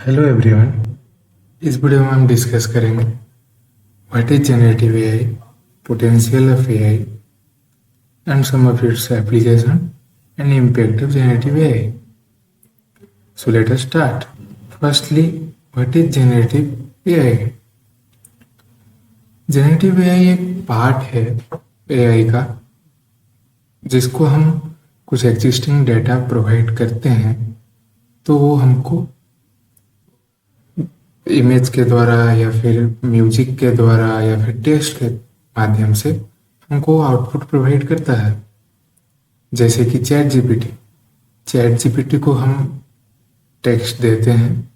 Hello everyone. इस video में हम डिस्कस करेंगे what is generative AI, potential of AI and some of its application and impact of generative AI. So let us start. Firstly, what is generative AI? Generative AI एक part है AI का जिसको हम कुछ existing data provide करते हैं तो वो हमको इमेज के द्वारा या फिर म्यूजिक के द्वारा या फिर टेक्स्ट के माध्यम से हमको आउटपुट प्रोवाइड करता है। जैसे कि चैट जीपीटी को हम टेक्स्ट देते हैं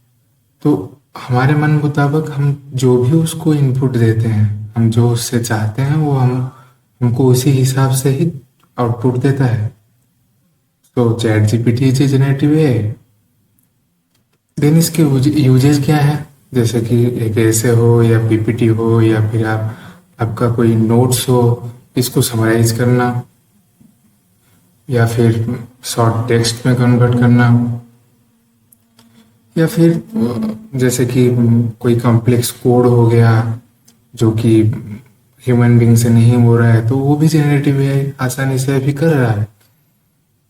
तो हमारे मन मुताबिक हम जो भी उसको इनपुट देते हैं, हम जो उससे चाहते हैं वो हमको उसी हिसाब से ही आउटपुट देता है। तो चैट जीपीटी इज जनरेटिव है। देन इसके यूजेस क्या है? जैसे कि एक ऐसे हो या पीपीटी हो या फिर आपका कोई नोट्स हो, इसको समराइज करना या फिर शॉर्ट टेक्स्ट में कन्वर्ट करना, या फिर जैसे कि कोई कॉम्प्लेक्स कोड हो गया जो कि ह्यूमन बीइंग से नहीं हो रहा है तो वो भी जनरेटिव है, आसानी से अभी कर रहा है।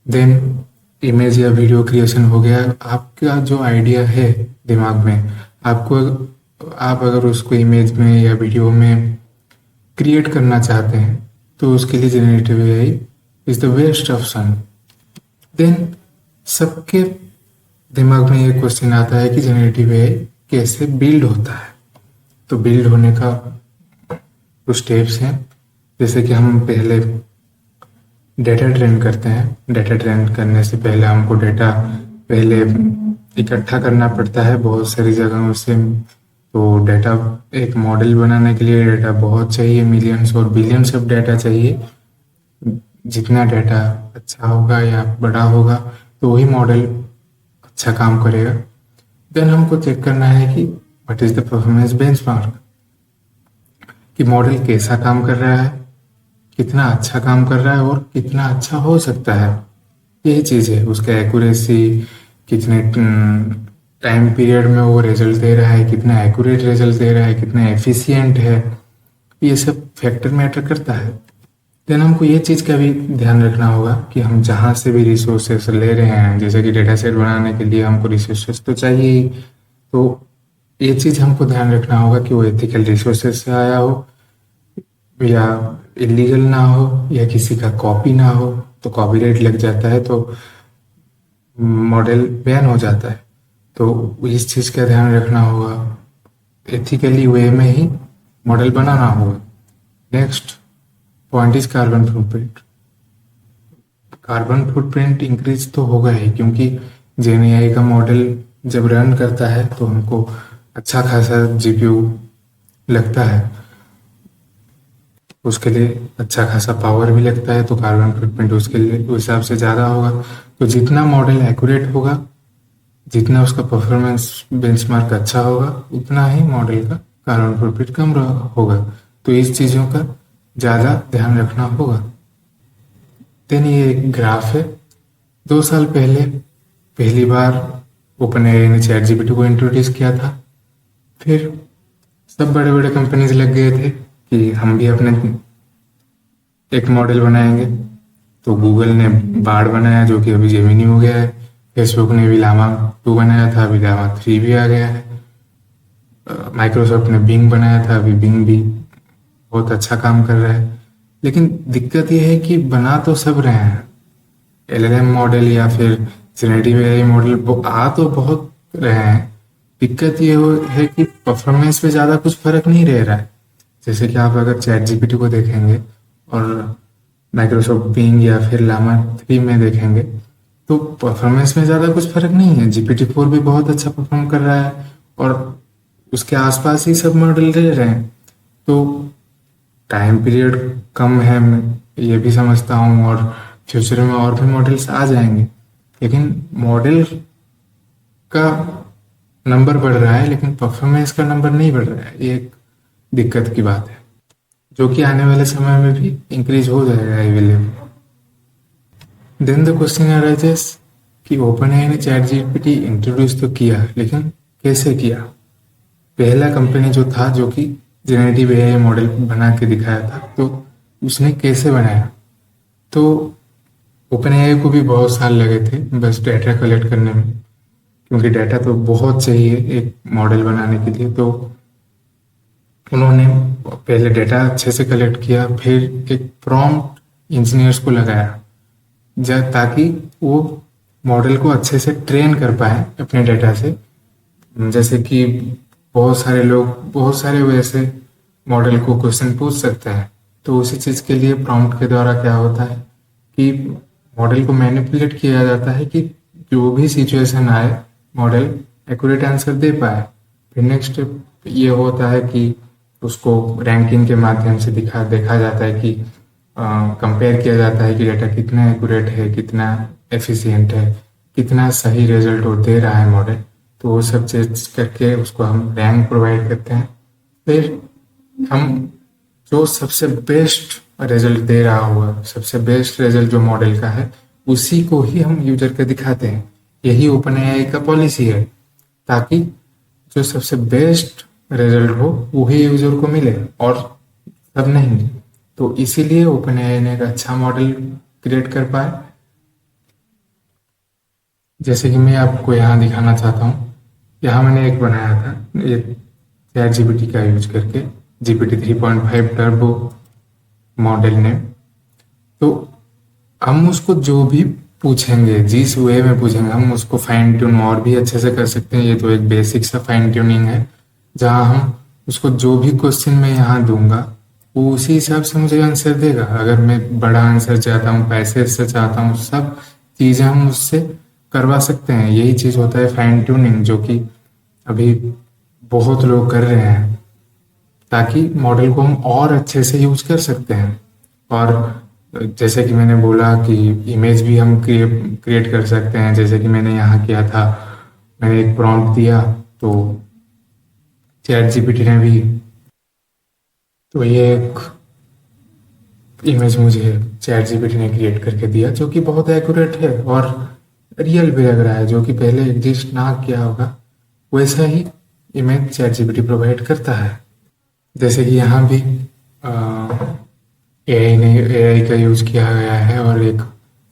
देन इमेज या वीडियो क्रिएशन हो गया। आपका जो आइडिया है दिमाग में, आप अगर उसको इमेज में या वीडियो में क्रिएट करना चाहते हैं तो उसके लिए generative AI is the best option. Then सबके दिमाग में ये क्वेश्चन आता है कि जनरेटिव एआई कैसे बिल्ड होता है। तो बिल्ड होने का कुछ स्टेप्स हैं। जैसे कि हम पहले डेटा ट्रेन करते हैं। डेटा ट्रेन करने से पहले हमको डेटा पहले इकट्ठा करना पड़ता है बहुत सारी जगहों से। तो डेटा, एक मॉडल बनाने के लिए डेटा बहुत चाहिए, मिलियंस और बिलियंस ऑफ डेटा चाहिए। जितना डेटा अच्छा होगा या बड़ा होगा तो वही मॉडल अच्छा काम करेगा। देन हमको चेक करना है कि what is the performance benchmark, कि मॉडल कैसा काम कर रहा है, कितना अच्छा काम कर रहा है और कितना अच्छा हो सकता है। यही चीज़ है। उसका एक्यूरेसी, कितने टाइम पीरियड में वो रिजल्ट दे रहा है, कितना एक्यूरेट रिजल्ट दे रहा है, कितना एफिशिएंट है, ये सब फैक्टर मैटर करता है। देन हमको ये चीज़ का भी ध्यान रखना होगा कि हम जहाँ से भी रिसोर्सेस ले रहे हैं, जैसे कि डेटा सेट बनाने के लिए हमको रिसोर्सेस तो चाहिए ही, तो ये चीज़ हमको ध्यान रखना होगा कि वो एथिकल रिसोर्सेस से आया हो या इलीगल ना हो या किसी का कॉपी ना हो। तो कॉपीराइट लग जाता है तो मॉडल बैन हो जाता है। तो इस चीज़ का ध्यान रखना होगा। एथिकली वे में ही मॉडल बनाना होगा। Next point is carbon footprint. Carbon footprint increase तो होगा ही, क्योंकि जेएनएआई का मॉडल जब रन करता है तो हमको अच्छा खासा जीपीयू लगता है, उसके लिए अच्छा खासा पावर भी लगता है। तो कार्बन फुटप्रिंट उसके लिए उस हिसाब से ज़्यादा होगा। तो जितना मॉडल एक्यूरेट होगा, जितना उसका परफॉर्मेंस बेंचमार्क अच्छा होगा, उतना ही मॉडल का कार्बन फुटप्रिंट कम होगा। तो इस चीज़ों का ज़्यादा ध्यान रखना होगा। देन ये एक ग्राफ है। 2 साल पहले पहली बार ओपनएआई ने चैट जीपीटी को इंट्रोड्यूस किया था। फिर सब बड़े बड़े कंपनीज लग गए थे कि हम भी अपने एक मॉडल बनाएंगे। तो गूगल ने बार्ड बनाया जो कि अभी जेमिनी हो गया है। फेसबुक ने भी लामा 2 बनाया था, अभी लामा 3 भी आ गया है। माइक्रोसॉफ्ट ने बिंग बनाया था, अभी बिंग भी बहुत अच्छा काम कर रहा है। लेकिन दिक्कत यह है कि बना तो सब रहे हैं एलएलएम मॉडल या फिर जनरेटिव एआई मॉडल, आ तो बहुत रहे हैं। दिक्कत ये है कि परफॉर्मेंस पे ज़्यादा कुछ फर्क नहीं रह रहा है। जैसे कि आप अगर चैट जीपीटी को देखेंगे और माइक्रोसॉफ्ट बिंग या फिर लामा 3 में देखेंगे तो परफॉर्मेंस में ज़्यादा कुछ फर्क नहीं है। GPT-4 भी बहुत अच्छा परफॉर्म कर रहा है और उसके आसपास ही सब मॉडल रह रहे हैं। तो टाइम पीरियड कम है, मैं ये भी समझता हूँ, और फ्यूचर में और भी मॉडल्स आ जाएंगे। लेकिन मॉडल का नंबर बढ़ रहा है लेकिन परफॉर्मेंस का नंबर नहीं बढ़ रहा है। ये एक दिक्कत की बात है जो कि आने वाले समय में भी इंक्रीज हो जाएगा, I believe. Then the question arises कि ओपनएआई ने चैट जीपीटी इंट्रोड्यूस तो किया, लेकिन कैसे किया। पहला कंपनी जो था जो कि जेनेरेटिव एआई मॉडल बना के दिखाया था, तो उसने कैसे बनाया। तो ओपन एआई को भी बहुत साल लगे थे बस डाटा कलेक्ट करने में, क्योंकि डाटा तो बहुत चाहिए एक मॉडल बनाने के लिए। तो उन्होंने पहले डाटा अच्छे से कलेक्ट किया, फिर एक प्रॉम्प्ट इंजीनियर्स को लगाया ताकि वो मॉडल को अच्छे से ट्रेन कर पाए अपने डाटा से। जैसे कि बहुत सारे लोग बहुत सारे वैसे मॉडल को क्वेश्चन पूछ सकते हैं, तो उसी चीज़ के लिए प्रॉम्प्ट के द्वारा क्या होता है कि मॉडल को मैनिपुलेट किया जाता है कि जो भी सिचुएशन आए मॉडल एक्यूरेट आंसर दे पाए। फिर नेक्स्ट स्टेप ये होता है कि उसको रैंकिंग के माध्यम से देखा जाता है कि कंपेयर किया जाता है कि डाटा कितना एक्यूरेट है, कितना एफिशिएंट है, कितना सही रिजल्ट वो दे रहा है मॉडल। तो वो सब चीज करके उसको हम रैंक प्रोवाइड करते हैं। फिर हम जो सबसे बेस्ट रिजल्ट दे रहा हुआ, सबसे बेस्ट रिजल्ट जो मॉडल का है, उसी को ही हम यूजर को दिखाते हैं। यही ओपन एआई का पॉलिसी है, ताकि जो सबसे बेस्ट रिजल्ट हो वही यूजर को मिले और सब नहीं। तो इसीलिए ओपन एआई ने एक अच्छा मॉडल क्रिएट कर पाए। जैसे कि मैं आपको यहाँ दिखाना चाहता हूँ, यहाँ मैंने एक बनाया था ये चैट जीपीटी का यूज करके, जीपीटी 3.5 टर्बो मॉडल ने। तो हम उसको जो भी पूछेंगे, जिस वे में पूछेंगे, हम उसको फाइन ट्यून और भी अच्छे से कर सकते हैं। ये तो एक बेसिक सा फाइन ट्यूनिंग है, जहाँ हम उसको जो भी क्वेश्चन मैं यहाँ दूंगा वो उसी हिसाब से मुझे आंसर देगा। अगर मैं बड़ा आंसर चाहता हूँ, पैसे से चाहता हूँ, सब चीज़ें हम उससे करवा सकते हैं। यही चीज़ होता है फाइन ट्यूनिंग, जो कि अभी बहुत लोग कर रहे हैं, ताकि मॉडल को हम और अच्छे से यूज कर सकते हैं। और जैसे कि मैंने बोला कि इमेज भी हम क्रिएट कर सकते हैं, जैसे कि मैंने यहाँ किया था। मैंने एक प्रॉम्प्ट दिया तो चैट जीपीटी ने भी, तो ये एक इमेज मुझे चैट जीपीटी ने क्रिएट करके दिया, जो कि बहुत एक्यूरेट है और रियल भी लग रहा है, जो कि पहले एग्जिस्ट ना किया होगा वैसा ही इमेज चैट जीपीटी प्रोवाइड करता है। जैसे कि यहाँ भी एआई का यूज किया गया है और एक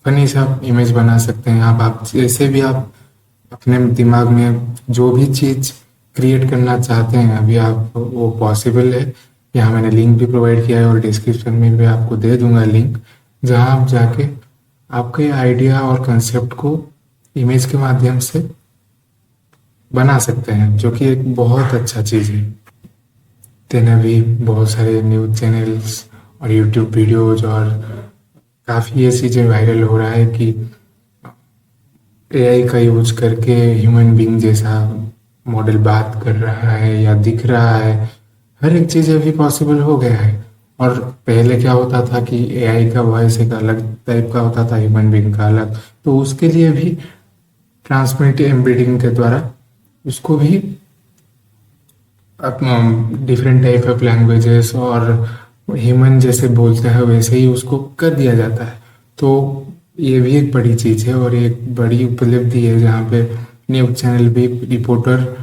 फनी सा इमेज बना सकते हैं आप जैसे भी आप अपने दिमाग में जो भी चीज क्रिएट करना चाहते हैं अभी आप, वो पॉसिबल है। यहाँ मैंने लिंक भी प्रोवाइड किया है और डिस्क्रिप्शन में भी आपको दे दूंगा लिंक, जहाँ आप जाके आपके आइडिया और कंसेप्ट को इमेज के माध्यम से बना सकते हैं, जो कि एक बहुत अच्छा चीज़ है। देन अभी बहुत सारे न्यूज़ चैनल्स और यूट्यूब वीडियोज और काफ़ी ये चीज़ें वायरल हो रहा है कि एआई का यूज करके ह्यूमन बीइंग जैसा मॉडल बात कर रहा है या दिख रहा है। हर एक चीज़ अभी पॉसिबल हो गया है। और पहले क्या होता था कि एआई का वॉइस एक अलग टाइप का होता था, ह्यूमन बीइंग का अलग। तो उसके लिए भी ट्रांसमिट एम्बेडिंग के द्वारा उसको भी डिफरेंट टाइप ऑफ लैंग्वेजेस और ह्यूमन जैसे बोलते हैं वैसे ही उसको कर दिया जाता है। तो ये भी एक बड़ी चीज़ है और एक बड़ी उपलब्धि है, जहाँ पे न्यूज़ चैनल भी रिपोर्टर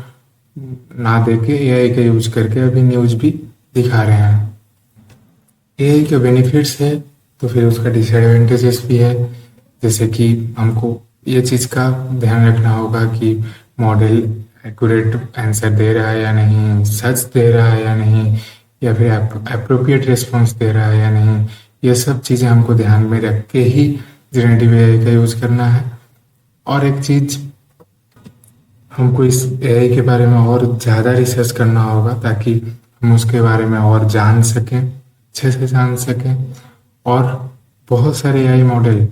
ना देके एआई का यूज करके अभी न्यूज़ भी दिखा रहे हैं। एआई के बेनिफिट्स है तो फिर उसका डिसएडवांटेजेस भी है। जैसे कि हमको ये चीज़ का ध्यान रखना होगा कि मॉडल एक्यूरेट आंसर दे रहा है या नहीं, सच दे रहा है या नहीं, या फिर अप्रोप्रिएट रिस्पॉन्स दे रहा है या नहीं। ये सब चीज़ें हमको ध्यान में रख के ही जनरेटिव एआई का यूज़ करना है। और एक चीज़, हमको इस एआई के बारे में और ज़्यादा रिसर्च करना होगा, ताकि हम उसके बारे में और जान सकें, अच्छे से जान सकें। और बहुत सारे एआई मॉडल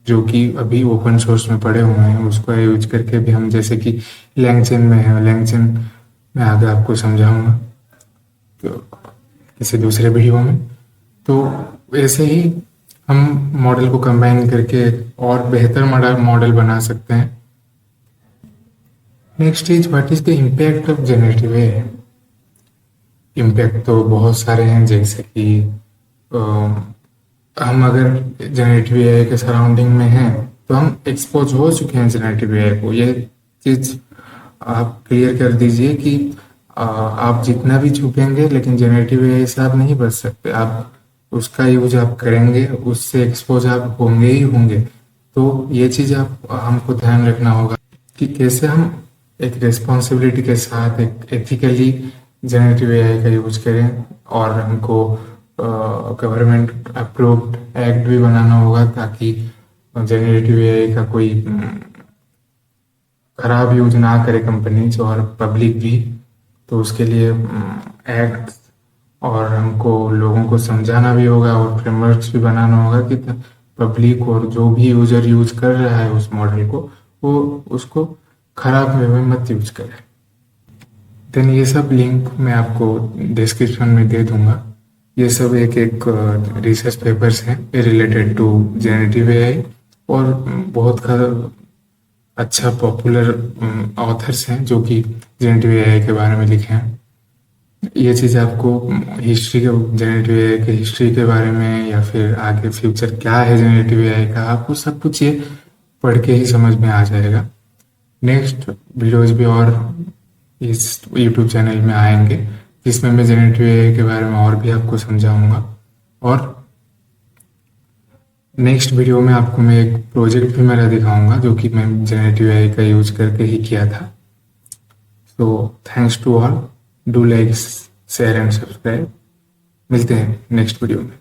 जो कि अभी ओपन सोर्स में पड़े हुए हैं, उसको यूज करके भी हम, जैसे कि लैंगचेन में है, लैंगचेन मैं आगे आपको समझाऊंगा तो किसी दूसरे वीडियो में। तो ऐसे ही हम मॉडल को कंबाइन करके और बेहतर मॉडल बना सकते हैं। Next is what is the impact of generative AI. Impact तो बहुत सारे हैं, जैसे कि हम अगर जनरेटिव एआई के सराउंडिंग में हैं तो हम एक्सपोज हो चुके हैं जनरेटिव एआई को। ये चीज़ आप क्लियर कर दीजिए कि आप जितना भी छुपेंगे लेकिन जनरेटिव एआई से आप नहीं बच सकते। आप उसका यूज आप करेंगे, उससे एक्सपोज आप होंगे ही होंगे। तो ये चीज़ आप हमको ध्यान रखना होगा कि कैसे हम एक रिस्पॉन्सिबिलिटी के साथ एक एथिकली जनरेटिव एआई का यूज करें। और हमको गवर्नमेंट अप्रूव्ड एक्ट भी बनाना होगा ताकि जनरेटिव एआई का कोई खराब यूज ना करे कंपनीज और पब्लिक भी। तो उसके लिए एक्ट और हमको लोगों को समझाना भी होगा और फ्रेमवर्क्स भी बनाना होगा कि पब्लिक और जो भी यूजर यूज कर रहा है उस मॉडल को, वो उसको खराब वे में मत यूज करे। देन ये सब लिंक मैं आपको डिस्क्रिप्शन में दे दूंगा। ये सब एक एक रिसर्च पेपर्स हैं रिलेटेड टू जनरेटिव एआई और बहुत अच्छा पॉपुलर ऑथर्स हैं जो कि जनरेटिव एआई के बारे में लिखे हैं। ये चीज़ आपको हिस्ट्री के जनरेटिव एआई के हिस्ट्री के बारे में या फिर आगे फ्यूचर क्या है जनरेटिव एआई का, आपको सब कुछ ये पढ़ के ही समझ में आ जाएगा। नेक्स्ट वीडियोज भी और इस यूट्यूब चैनल में आएंगे जिसमें मैं जनरेटिव एआई के बारे में और भी आपको समझाऊंगा। और नेक्स्ट वीडियो में आपको मैं एक प्रोजेक्ट भी मेरा दिखाऊंगा जो कि मैं जनरेटिव एआई का यूज करके ही किया था। So thanks to all, do like share and subscribe. मिलते हैं नेक्स्ट वीडियो में।